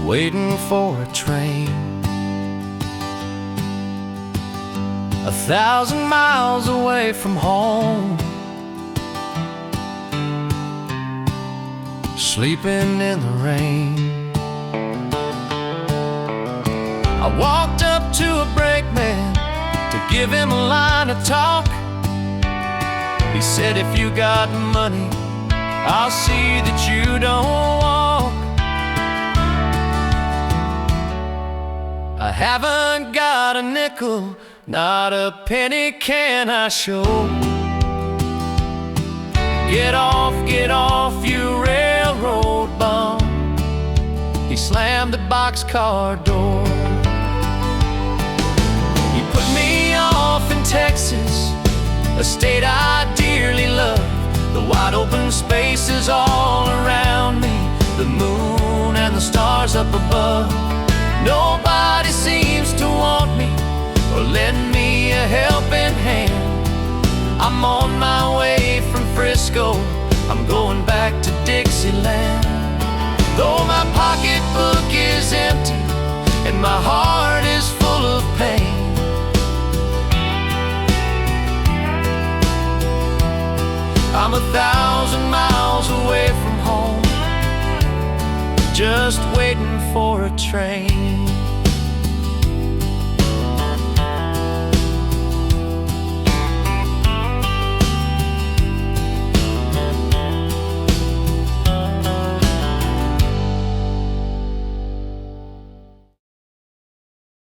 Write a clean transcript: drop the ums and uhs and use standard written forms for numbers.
waiting for a train. 1,000 miles away from home, sleeping in the rain. I walked up to a brakeman to give him a line of talk. He said, if you got money, I'll see that you don't walk. I haven't got a nickel, not a penny can I show. Get off, you railroad bum. He slammed the boxcar door. He put me off in Texas, a state I dearly love. The wide open spaces all around me, the moon and the stars up above. Nobody seems to want me or lend me a helping hand. I'm on my way from Frisco, I'm going back to Dixieland. Though my pocketbook is empty and my heart is full of pain, I'm 1,000 miles away from home, just waiting for a train.